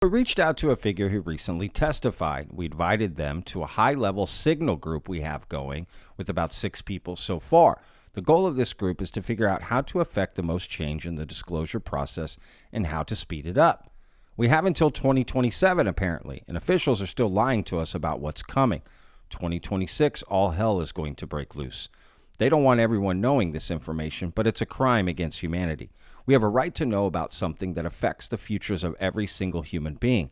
We reached out to a figure who recently testified. We invited them to a high-level signal group we have going with about 6 people so far. The goal of this group is to figure out how to effect the most change in the disclosure process and how to speed it up. We have until 2027, apparently, and officials are still lying to us about what's coming. 2026, all hell is going to break loose. They don't want everyone knowing this information, but it's a crime against humanity. We have a right to know about something that affects the futures of every single human being.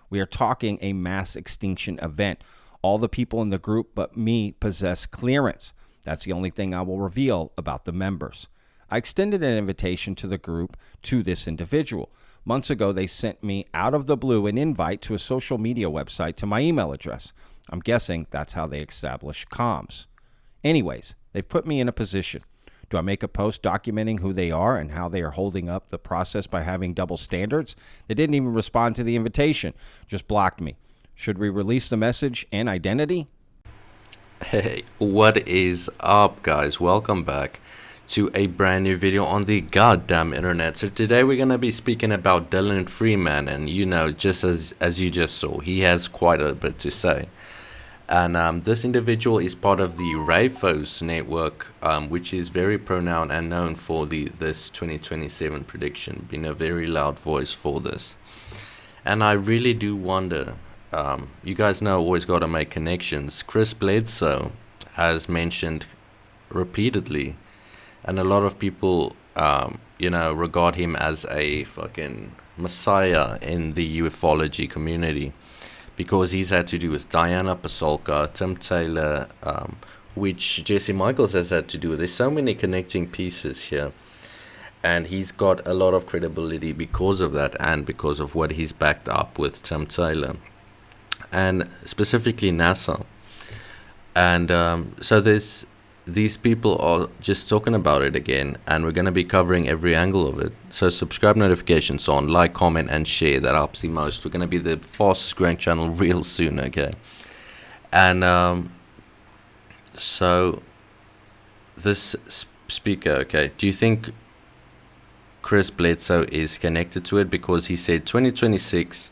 We are talking a mass extinction event. All the people in the group but me possess clearance. That's the only thing I will reveal about the members. I extended an invitation to the group to this individual. Months ago, they sent me out of the blue an invite to a social media website to my email address. I'm guessing that's how they establish comms. Anyways, they've put me in a position. Do I make a post documenting who they are and how they are holding up the process by having double standards? They didn't even respond to the invitation, just blocked me. Should we release the message and identity? Hey, what is up, guys? Welcome back to a brand new video on the goddamn internet. So today we're going to be speaking about Dylan Freeman, and just as you just saw, he has quite a bit to say. And this individual is part of the Rafos network, which is very pronoun and known for this 2027 prediction, being a very loud voice for this. And I really do wonder, you guys know, always got to make connections. Chris Bledsoe has mentioned repeatedly, and a lot of people, regard him as a fucking messiah in the ufology community, because he's had to do with Diana Pasolka, Tim Taylor, which Jesse Michaels has had to do with. There's so many connecting pieces here, and he's got a lot of credibility because of that, and because of what he's backed up with Tim Taylor, and specifically NASA. And so these people are just talking about it again, and we're going to be covering every angle of it. So subscribe, notifications on, like, comment, and share. That helps the most. We're going to be the fastest growing channel real soon, okay? And so this speaker, okay, do you think Chris Bledsoe is connected to it? Because he said 2026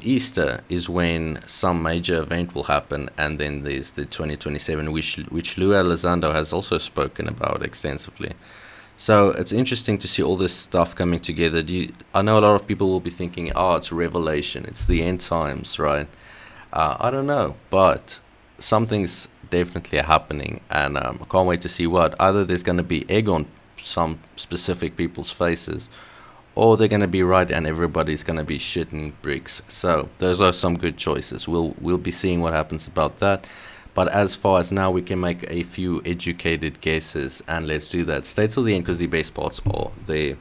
Easter is when some major event will happen, and then there's the 2027, which Lou Elizondo has also spoken about extensively. So it's interesting to see all this stuff coming together. I know a lot of people will be thinking, oh, it's Revelation, it's the end times, right? I don't know, but something's definitely happening, and I can't wait to see what. Either there's going to be egg on some specific people's faces, or they're going to be right and everybody's going to be shitting bricks. So those are some good choices. We'll be seeing what happens about that. But as far as now, we can make a few educated guesses, and let's do that. Stay till the end because the best parts are there.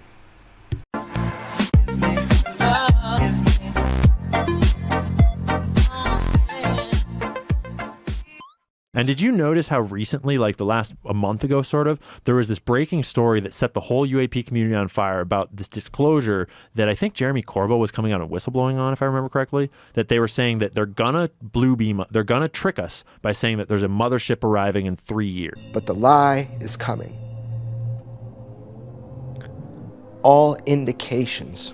And did you notice how recently, like a month ago sort of, there was this breaking story that set the whole UAP community on fire about this disclosure that I think Jeremy Corbell was coming out and whistleblowing on, if I remember correctly, that they were saying that they're gonna they're gonna trick us by saying that there's a mothership arriving in 3 years. But the lie is coming. All indications,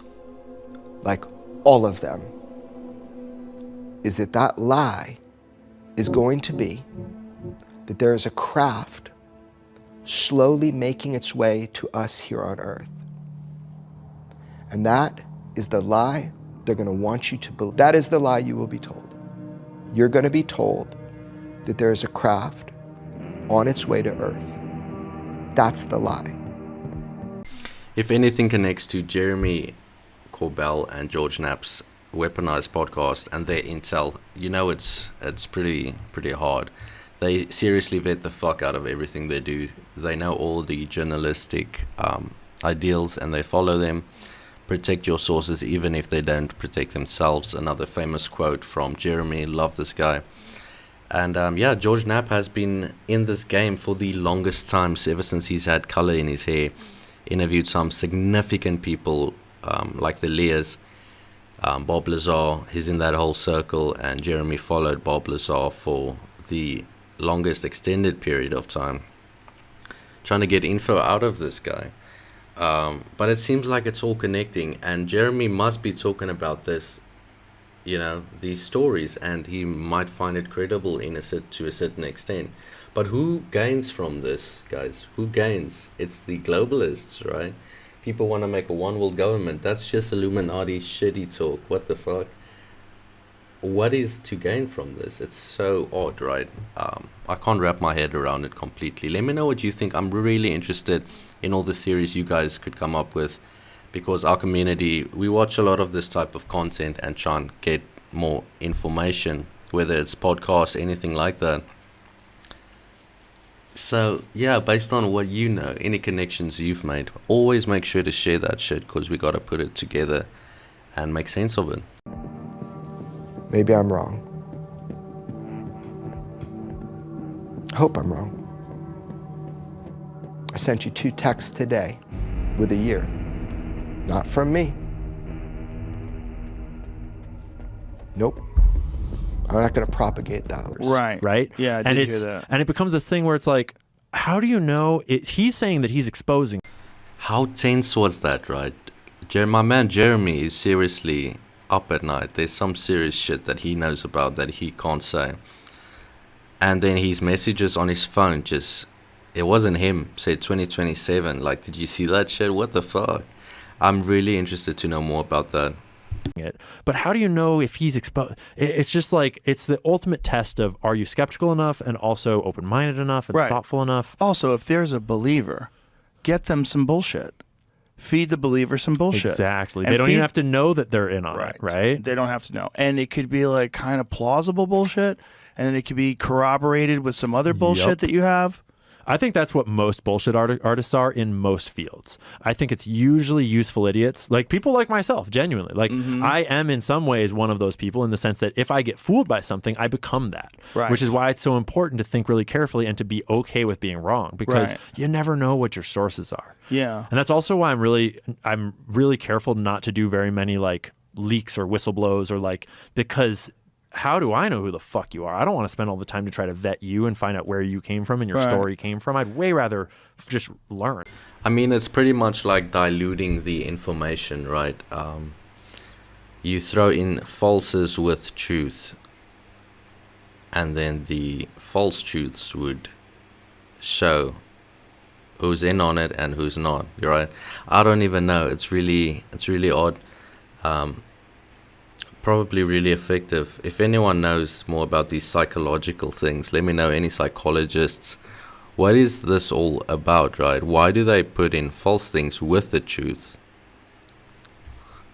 like all of them, is that lie is going to be that there is a craft slowly making its way to us here on Earth. And that is the lie they're going to want you to believe. That is the lie you will be told. You're going to be told that there is a craft on its way to Earth. That's the lie. If anything connects to Jeremy Corbell and George Knapp's Weaponized podcast and their intel, it's pretty hard. They seriously vet the fuck out of everything they do. They know all the journalistic ideals, and they follow them. Protect your sources even if they don't protect themselves. Another famous quote from Jeremy. Love this guy. And George Knapp has been in this game for the longest time, ever since he's had color in his hair. Interviewed some significant people, like the Lears. Bob Lazar, he's in that whole circle, and Jeremy followed Bob Lazar for the longest extended period of time, trying to get info out of this guy. But it seems like it's all connecting, and Jeremy must be talking about this you know, these stories, and he might find it credible to a certain extent. But who gains from this, guys? Who gains? It's the globalists, right? People want to make a one world government. That's just Illuminati shitty talk. What the fuck? What is to gain from this? It's so odd, right? I can't wrap my head around it completely. Let me know what you think. I'm really interested in all the theories you guys could come up with, because our community, we watch a lot of this type of content and try and get more information, whether it's podcasts, anything like that. So yeah, based on what you know, any connections you've made, always make sure to share that shit, because we got to put it together and make sense of it. Maybe I'm wrong. I hope I'm wrong. I sent you 2 texts today with a year. Not from me. Nope. I'm not going to propagate that. Right? Yeah, I and did hear that. And it becomes this thing where it's like, how do you know? He's saying that he's exposing. How tense was that, right? My man Jeremy is seriously up at night. There's some serious shit that he knows about that he can't say. And then his messages on his phone just, it wasn't him, said 2027. Like, did you see that shit? What the fuck? I'm really interested to know more about that. But how do you know if he's exposed? It's just like, it's the ultimate test of, are you skeptical enough and also open-minded enough and thoughtful enough? Also, if there's a believer, get them some bullshit. Feed the believer some bullshit. Exactly. And they don't even have to know that they're in on it, right? They don't have to know. And it could be like kind of plausible bullshit, and then it could be corroborated with some other bullshit that you have. I think that's what most bullshit artists are in most fields. I think it's usually useful idiots, like people like myself, genuinely. Like, I am in some ways one of those people, in the sense that if I get fooled by something, I become that. Right. Which is why it's so important to think really carefully and to be okay with being wrong, because you never know what your sources are. Yeah. And that's also why I'm really careful not to do very many like leaks or whistleblows, or like, because how do I know who the fuck you are? I don't want to spend all the time to try to vet you and find out where you came from and your story came from. I'd way rather just learn. I mean, it's pretty much like diluting the information, right? You throw in falses with truth, and then the false truths would show who's in on it and who's not. You're right. I don't even know. It's really odd. Probably really effective. If anyone knows more about these psychological things, let me know. Any psychologists, what is this all about, right? Why do they put in false things with the truth?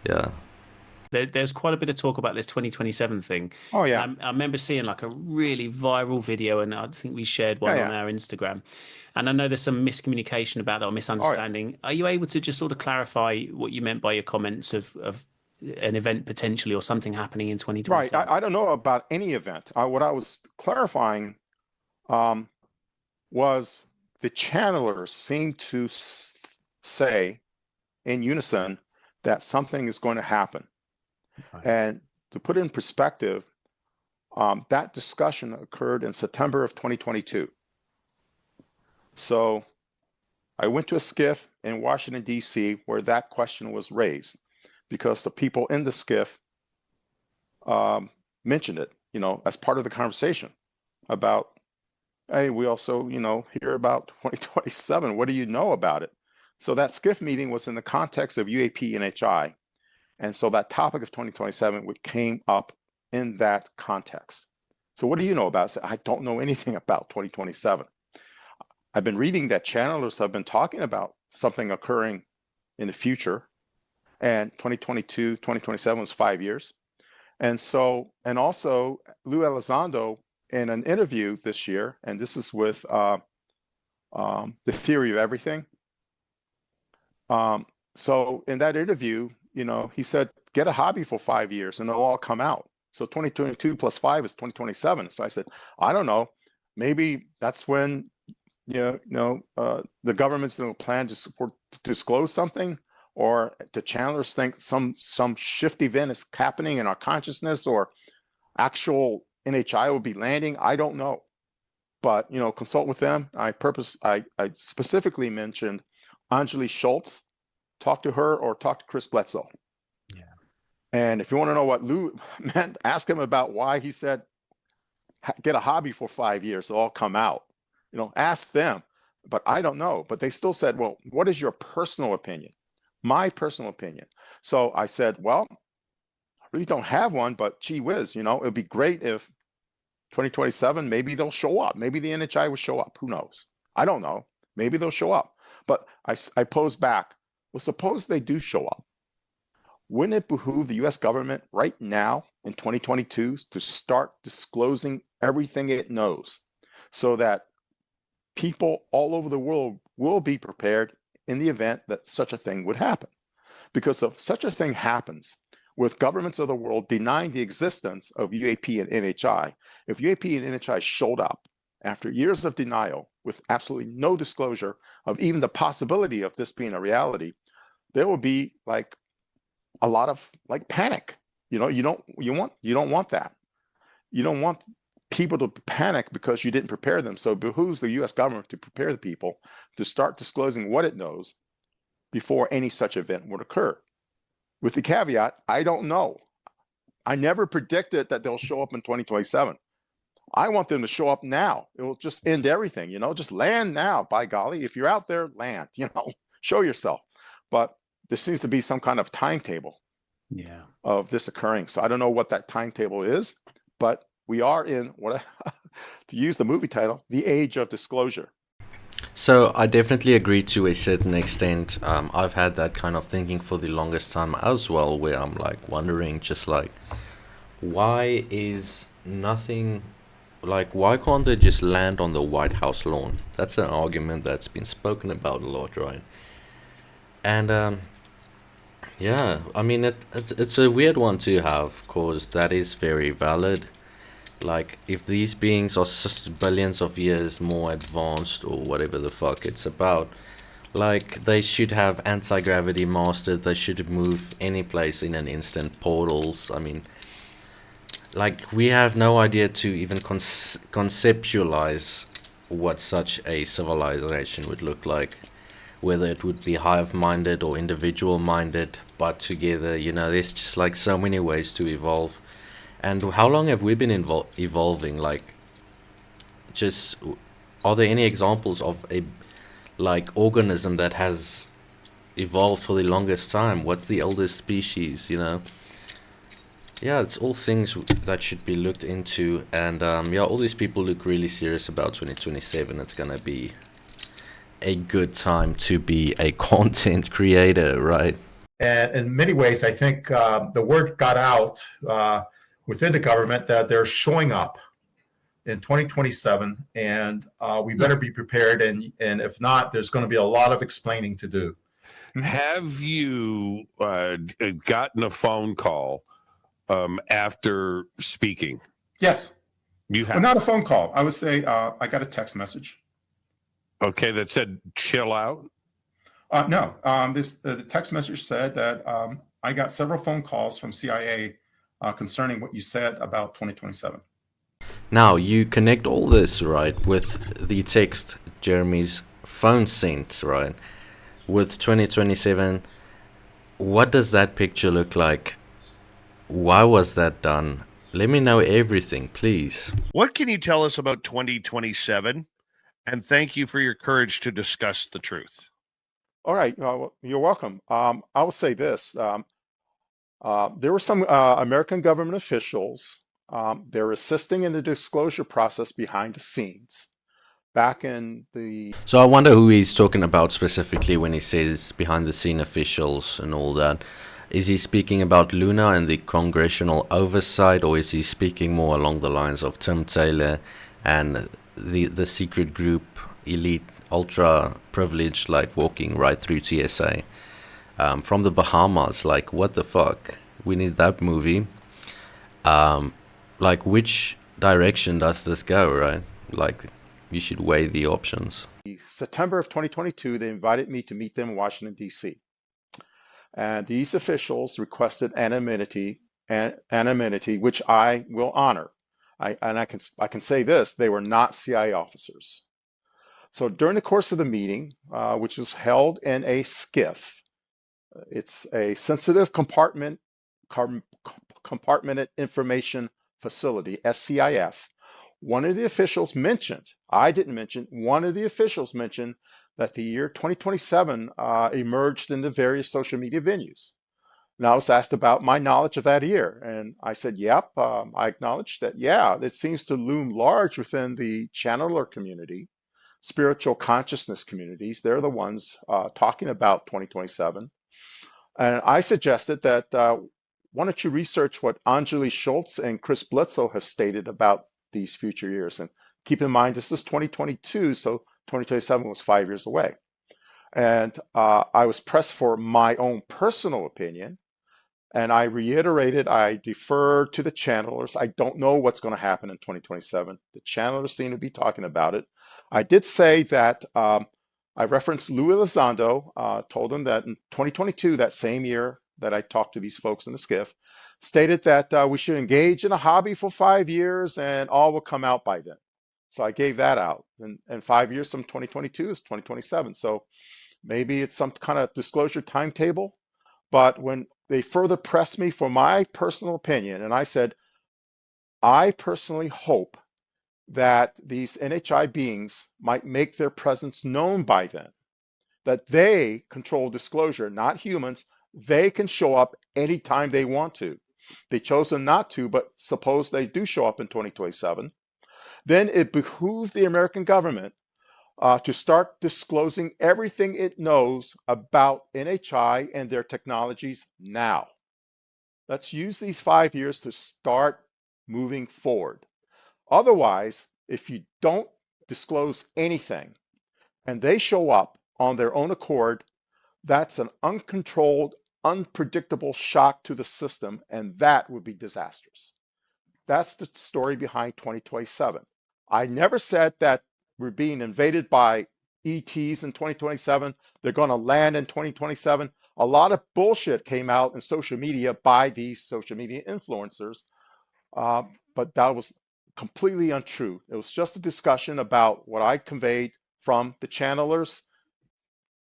Yeah. There's quite a bit of talk about this 2027 thing. Oh, yeah. I remember seeing like a really viral video, and I think we shared one on our Instagram. And I know there's some miscommunication about that, or misunderstanding. Are you able to just sort of clarify what you meant by your comments of an event potentially, or something happening in 2027? Right. I don't know about any event. What I was clarifying was the channelers seem to say in unison that something is going to happen. Right. And to put it in perspective, that discussion occurred in September of 2022. So I went to a SCIF in Washington, D.C., where that question was raised, because the people in the SCIF mentioned it, as part of the conversation about, hey, we also, hear about 2027. What do you know about it? So that SCIF meeting was in the context of UAP NHI. And so that topic of 2027 came up in that context. So what do you know about it? So I don't know anything about 2027. I've been reading that channelers have been talking about something occurring in the future. And 2022, 2027 was 5 years. And so, and also Lou Elizondo in an interview this year, and this is with The Theory of Everything. So in that interview, he said, get a hobby for 5 years and it'll all come out. So 2022 plus 5 is 2027. So I said, I don't know, maybe that's when, the government's going to plan to disclose something, or the channelers think some shift event is happening in our consciousness, or actual NHI will be landing. I don't know, but consult with them. I specifically mentioned Anjali Schultz. Talk to her, or talk to Chris Bledsoe. Yeah. And if you want to know what Lou meant, ask him about why he said, get a hobby for 5 years, it'll all come out. Ask them. But I don't know. But they still said, well, what is your personal opinion? My personal opinion. So I said, well, I really don't have one, but gee whiz, it'd be great if 2027, maybe they'll show up. Maybe the NHI will show up. Who knows? I don't know. Maybe they'll show up. But I posed back, well, suppose they do show up. Wouldn't it behoove the US government right now in 2022 to start disclosing everything it knows so that people all over the world will be prepared in the event that such a thing would happen? Because if such a thing happens, with governments of the world denying the existence of UAP and NHI, if UAP and NHI showed up after years of denial with absolutely no disclosure of even the possibility of this being a reality, there will be like a lot of like panic. You don't want that. You don't want people to panic because you didn't prepare them. So it behooves the US government to prepare the people to start disclosing what it knows before any such event would occur. With the caveat, I don't know. I never predicted that they'll show up in 2027. I want them to show up now. It will just end everything, just land now, by golly. If you're out there, land, show yourself. But there seems to be some kind of timetable of this occurring. So I don't know what that timetable is, but we are in what, to use the movie title, the age of disclosure. So I definitely agree to a certain extent. I've had that kind of thinking for the longest time as well, where I'm like wondering just like, why is nothing, like why can't they just land on the White House lawn? That's an argument that's been spoken about a lot, right? And yeah, I mean it's a weird one to have, cause that is very valid. Like, if these beings are just billions of years more advanced or whatever the fuck it's about, like, they should have anti-gravity mastered, they should move any place in an instant, portals. I mean, like, we have no idea to even conceptualize what such a civilization would look like. Whether it would be hive-minded or individual-minded, but together, there's just like so many ways to evolve. And how long have we been evolving? Like, just, are there any examples of a, like, organism that has evolved for the longest time? What's the oldest species, Yeah, it's all things that should be looked into. And, yeah, all these people look really serious about 2027. It's gonna be a good time to be a content creator, right? And in many ways, I think the word got out within the government that they're showing up in 2027, and we better be prepared. And if not, there's going to be a lot of explaining to do. Have you gotten a phone call after speaking? Yes. You have? Well, not a phone call. I would say I got a text message. Okay, that said, chill out? No. The text message said that I got several phone calls from CIA concerning what you said about 2027. Now, you connect all this, right, with the text Jeremy's phone sent, right? With 2027, what does that picture look like? Why was that done? Let me know everything, please. What can you tell us about 2027? And thank you for your courage to discuss the truth. All right. You're welcome. I will say this. There were some American government officials. They're assisting in the disclosure process behind the scenes. Back in the... So I wonder who he's talking about specifically when he says behind the scene officials and all that. Is he speaking about Luna and the congressional oversight, or is he speaking more along the lines of Tim Taylor and the secret group, elite, ultra privileged, like walking right through TSA from the Bahamas? Like, what the fuck? We need that movie. Like, which direction does this go, right? Like, you should weigh the options. September of 2022, they invited me to meet them in Washington, D.C. And these officials requested anonymity, which I will honor. I can say this: they were not CIA officers. So during the course of the meeting, which was held in a skiff, it's a sensitive compartment Compartmented Information Facility, SCIF, one of the officials mentioned, I didn't mention, one of the officials mentioned that the year 2027 emerged in the various social media venues. And I was asked about my knowledge of that year. And I said, yep, I acknowledged that, yeah, it seems to loom large within the channeler community, spiritual consciousness communities. They're the ones talking about 2027. And I suggested that why don't you research what Anjali Schultz and Chris Bledsoe have stated about these future years? And keep in mind, this is 2022, so 2027 was 5 years away. And I was pressed for my own personal opinion. And I reiterated, I defer to the channelers. I don't know what's going to happen in 2027. The channelers seem to be talking about it. I did say that I referenced Lou Elizondo, told him that in 2022, that same year that I talked to these folks in the skiff, stated that we should engage in a hobby for 5 years and all will come out by then. So I gave that out. And 5 years from 2022 is 2027. So maybe it's some kind of disclosure timetable. But when they further pressed me for my personal opinion, and I said, I personally hope that these NHI beings might make their presence known by then, that they control disclosure, not humans. They can show up anytime they want to. They chosen not to, but suppose they do show up in 2027, then it behooves the American government to start disclosing everything it knows about NHI and their technologies now. Let's use these 5 years to start moving forward. Otherwise, if you don't disclose anything and they show up on their own accord, that's an uncontrolled, unpredictable shock to the system, and that would be disastrous. That's the story behind 2027. I never said that we're being invaded by ETs in 2027. They're going to land in 2027. A lot of bullshit came out in social media by these social media influencers, but that was completely untrue. It was just a discussion about what I conveyed from the channelers,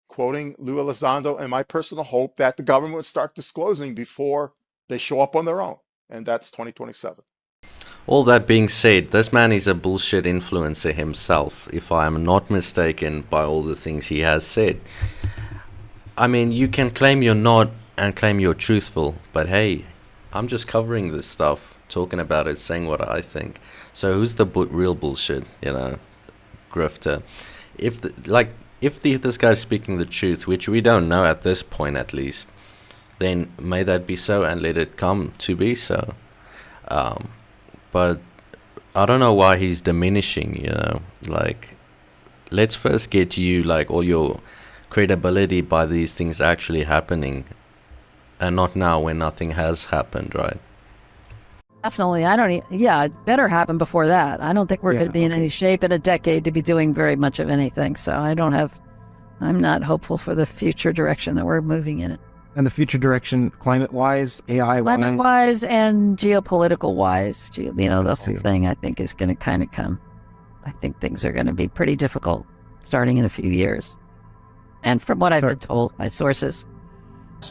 quoting Lou Elizondo, and my personal hope that the government would start disclosing before they show up on their own, and that's 2027. All that being said, this man is a bullshit influencer himself, if I am not mistaken by all the things he has said. I mean, you can claim you're not and claim you're truthful, but hey, I'm just covering this stuff, talking about it, saying what I think. So who's the real bullshit, grifter? If this guy's speaking the truth, which we don't know at this point at least, then may that be so and let it come to be so. But I don't know why he's diminishing, let's first get you, all your credibility by these things actually happening, and not now when nothing has happened, right? Definitely. It better happen before that. I don't think we're going to be in any shape in a decade to be doing very much of anything. So I'm not hopeful for the future direction that we're moving in it. And the future direction, climate-wise, AI-wise? Climate-wise and geopolitical-wise. That's the thing I think is going to kind of come. I think things are going to be pretty difficult starting in a few years. And from what I've been told by sources.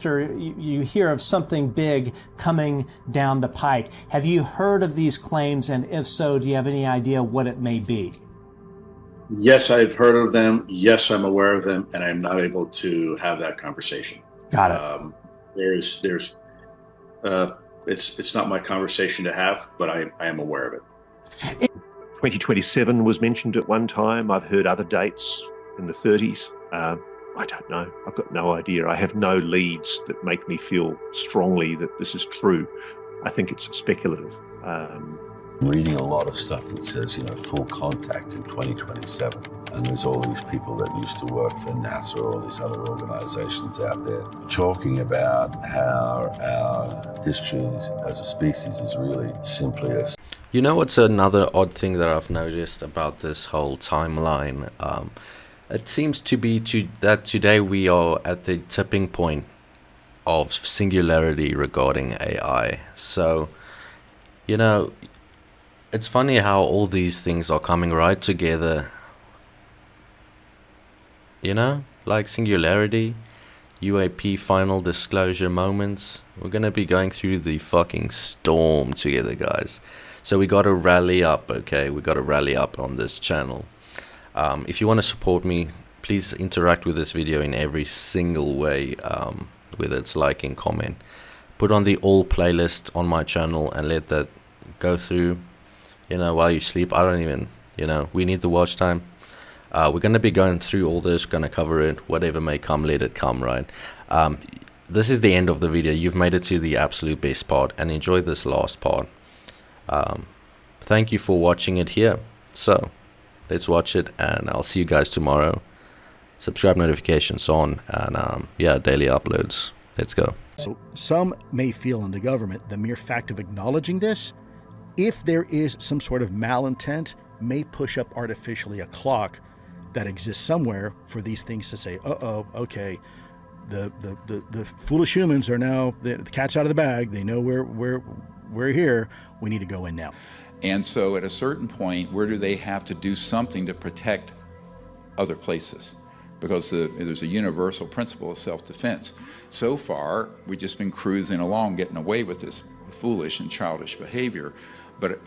You hear of something big coming down the pike. Have you heard of these claims? And if so, do you have any idea what it may be? Yes, I've heard of them. Yes, I'm aware of them. And I'm not able to have that conversation. Got it. It's not my conversation to have, but I am aware of it. 2027 was mentioned at one time. I've heard other dates in the 30s. I don't know. I've got no idea. I have no leads that make me feel strongly that this is true. I think it's speculative. Reading a lot of stuff that says, full contact in 2027. And there's all these people that used to work for NASA or all these other organizations out there talking about how our history as a species is really simply a... You know what's another odd thing that I've noticed about this whole timeline? It seems to be that today we are at the tipping point of singularity regarding AI. So, it's funny how all these things are coming right together. Like singularity, UAP final disclosure moments, We're gonna be going through the fucking storm together, guys. So we gotta rally up, okay? We gotta rally up on this channel. If you want to support me, please interact with this video in every single way, whether it's liking, comment. Put on the all playlist on my channel and let that go through, you know, while you sleep. I don't even, you know, we need the watch time. We're going to be going through all this, going to cover it. Whatever may come, let it come, right? This is the end of the video. You've made it to the absolute best part, and enjoy this last part. Thank you for watching it here. So let's watch it, and I'll see you guys tomorrow. Subscribe, notifications on, and yeah, daily uploads. Let's go. So some may feel in the government the mere fact of acknowledging this, if there is some sort of malintent, may push up artificially a clock that exists somewhere for these things to say, uh-oh, okay, the foolish humans are now, the cat's out of the bag, they know we're here, we need to go in now. And so at a certain point, where do they have to do something to protect other places? Because there's a universal principle of self-defense. So far, we've just been cruising along, getting away with this foolish and childish behavior. But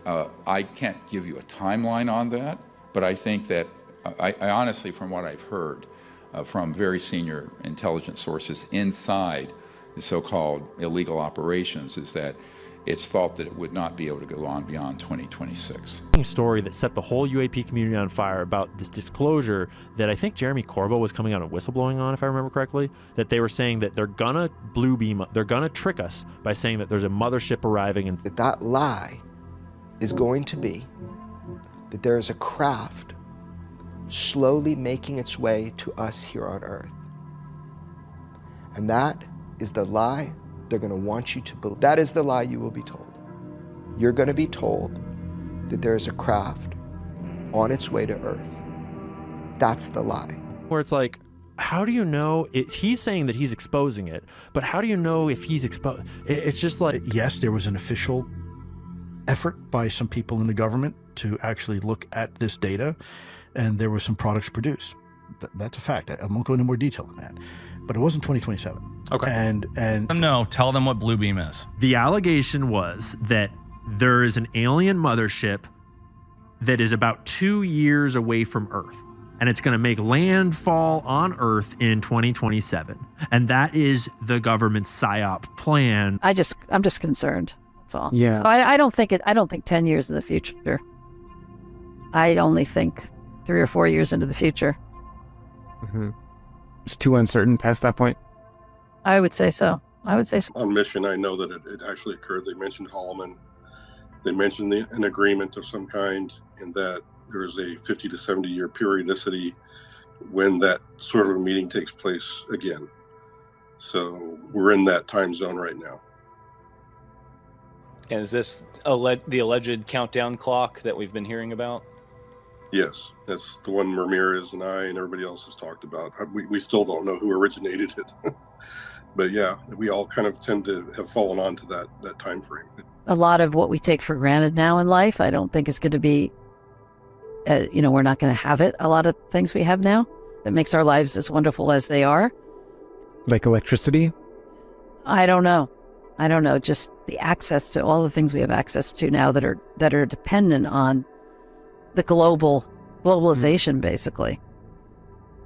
I can't give you a timeline on that. But I think that, I honestly, from what I've heard from very senior intelligence sources inside the so-called illegal operations, is that it's thought that it would not be able to go on beyond 2026. Story that set the whole UAP community on fire about this disclosure that I think Jeremy Corbell was coming out and whistleblowing on, if I remember correctly, that they were saying that they're gonna blue beam, they're gonna trick us by saying that there's a mothership arriving, and that lie is going to be that there is a craft slowly making its way to us here on Earth. And that is the lie they're going to want you to believe. That is the lie you will be told. You're going to be told that there is a craft on its way to Earth. That's the lie. Where it's like, how do you know he's saying that he's exposing it, but how do you know if he's exposed? It's just like, yes, there was an official effort by some people in the government to actually look at this data, and there were some products produced. That's a fact. I won't go into more detail than that. But it wasn't 2027. Okay. And no, tell them what Blue Beam is. The allegation was that there is an alien mothership that is about 2 years away from Earth, and it's going to make landfall on Earth in 2027. And that is the government's PSYOP plan. I'm just concerned. That's all. Yeah. So I don't think 10 years in the future. I only think 3 or 4 years into the future. Mm-hmm. It's too uncertain past that point. I would say so. On mission, I know that it actually occurred. They mentioned Holloman. They mentioned an agreement of some kind, and that there is a 50 to 70 year periodicity when that sort of a meeting takes place again. So we're in that time zone right now. And is this the alleged countdown clock that we've been hearing about? Yes, that's the one Ramirez and I and everybody else has talked about. We still don't know who originated it. But yeah, we all kind of tend to have fallen onto that time frame. A lot of what we take for granted now in life, I don't think is going to be, we're not going to have it. A lot of things we have now that makes our lives as wonderful as they are. Like electricity? I don't know. Just the access to all the things we have access to now that are dependent on the globalization, basically,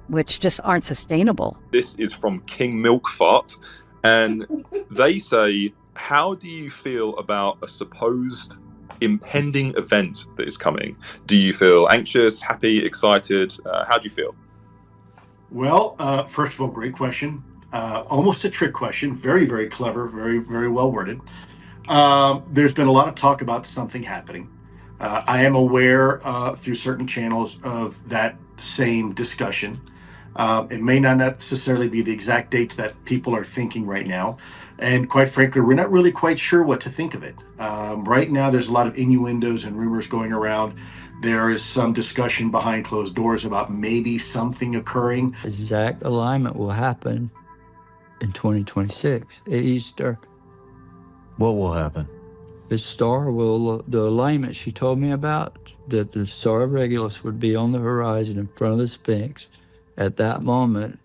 which just aren't sustainable. This is from King Milkfart, and they say, how do you feel about a supposed impending event that is coming? Do you feel anxious, happy, excited? How do you feel? Well, first of all, great question. Almost a trick question. Very, very clever. Very, very well worded. There's been a lot of talk about something happening. I am aware through certain channels of that same discussion. It may not necessarily be the exact dates that people are thinking right now. And quite frankly, we're not really quite sure what to think of it. Right now, there's a lot of innuendos and rumors going around. There is some discussion behind closed doors about maybe something occurring. Exact alignment will happen in 2026 at Easter. What will happen? The star will, the alignment she told me about, that the star of Regulus would be on the horizon in front of the Sphinx. At that moment,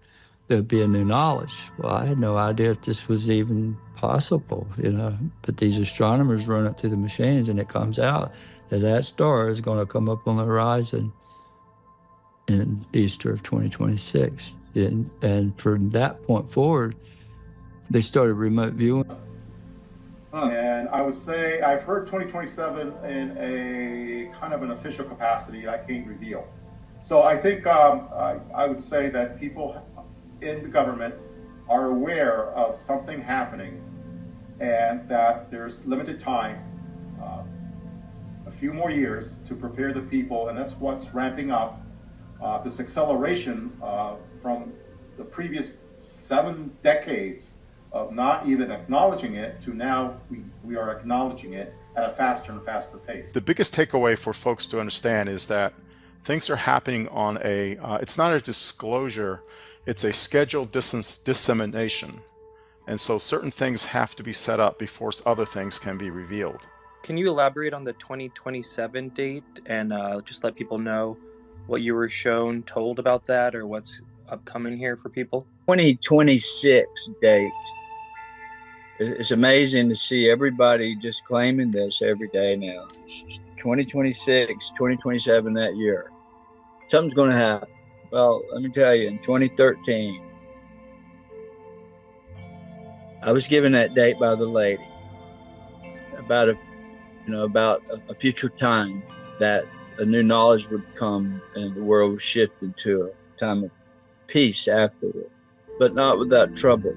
there'd be a new knowledge. Well, I had no idea if this was even possible, you know. But these astronomers run it through the machines, and it comes out that that star is going to come up on the horizon in Easter of 2026. And from that point forward, they started remote viewing. And I would say I've heard 2027 in a kind of an official capacity I can't reveal. So I think I would say that people in the government are aware of something happening and that there's limited time, a few more years to prepare the people, and that's what's ramping up this acceleration from the previous 7 decades of not even acknowledging it to now we are acknowledging it at a faster and faster pace. The biggest takeaway for folks to understand is that things are happening on a, it's not a disclosure, it's a scheduled dissemination. And so certain things have to be set up before other things can be revealed. Can you elaborate on the 2027 date and just let people know what you were told about that, or what's upcoming here for people? 2026 date. It's amazing to see everybody just claiming this every day now. 2026, 2027, that year. Something's going to happen. Well, let me tell you, in 2013, I was given that date by the lady about a future time that a new knowledge would come and the world would shift into a time of peace afterward, but not without trouble.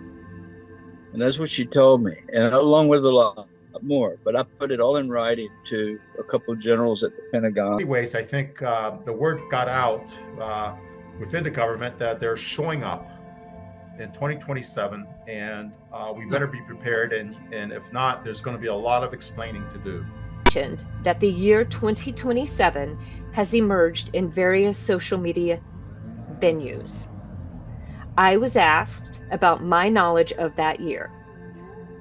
And that's what she told me, and along with a lot more. But I put it all in writing to a couple of generals at the Pentagon. Anyways, I think the word got out within the government that they're showing up in 2027, and we better be prepared. And if not, there's going to be a lot of explaining to do. That the year 2027 has emerged in various social media venues. I was asked about my knowledge of that year.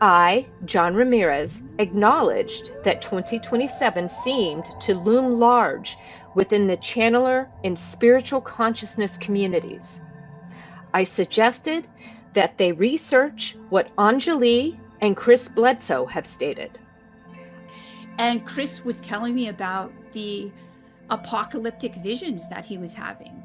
I, John Ramirez, acknowledged that 2027 seemed to loom large within the channeler and spiritual consciousness communities. I suggested that they research what Anjali and Chris Bledsoe have stated. And Chris was telling me about the apocalyptic visions that he was having.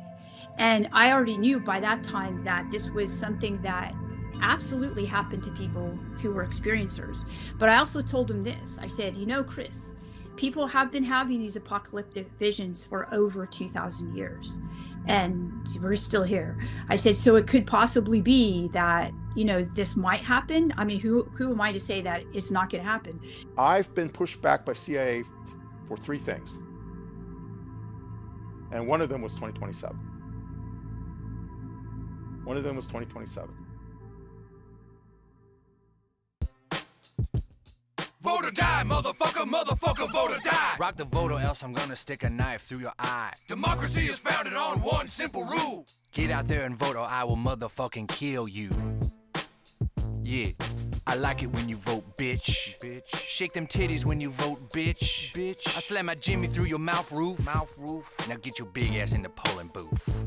And I already knew by that time that this was something that absolutely happened to people who were experiencers. But I also told him this. I said, you know, Chris, people have been having these apocalyptic visions for over 2,000 years. And we're still here. I said, so it could possibly be that, you know, this might happen. I mean, who am I to say that it's not going to happen? I've been pushed back by CIA for 3 things. And one of them was 2027. One of them was 2027. Vote or die, motherfucker, motherfucker, vote or die. Rock the vote or else I'm gonna stick a knife through your eye. Democracy is founded on one simple rule. Get out there and vote or I will motherfucking kill you. Yeah, I like it when you vote, bitch. Shake them titties when you vote, bitch. I slam my Jimmy through your mouth roof. Now get your big ass in the polling booth.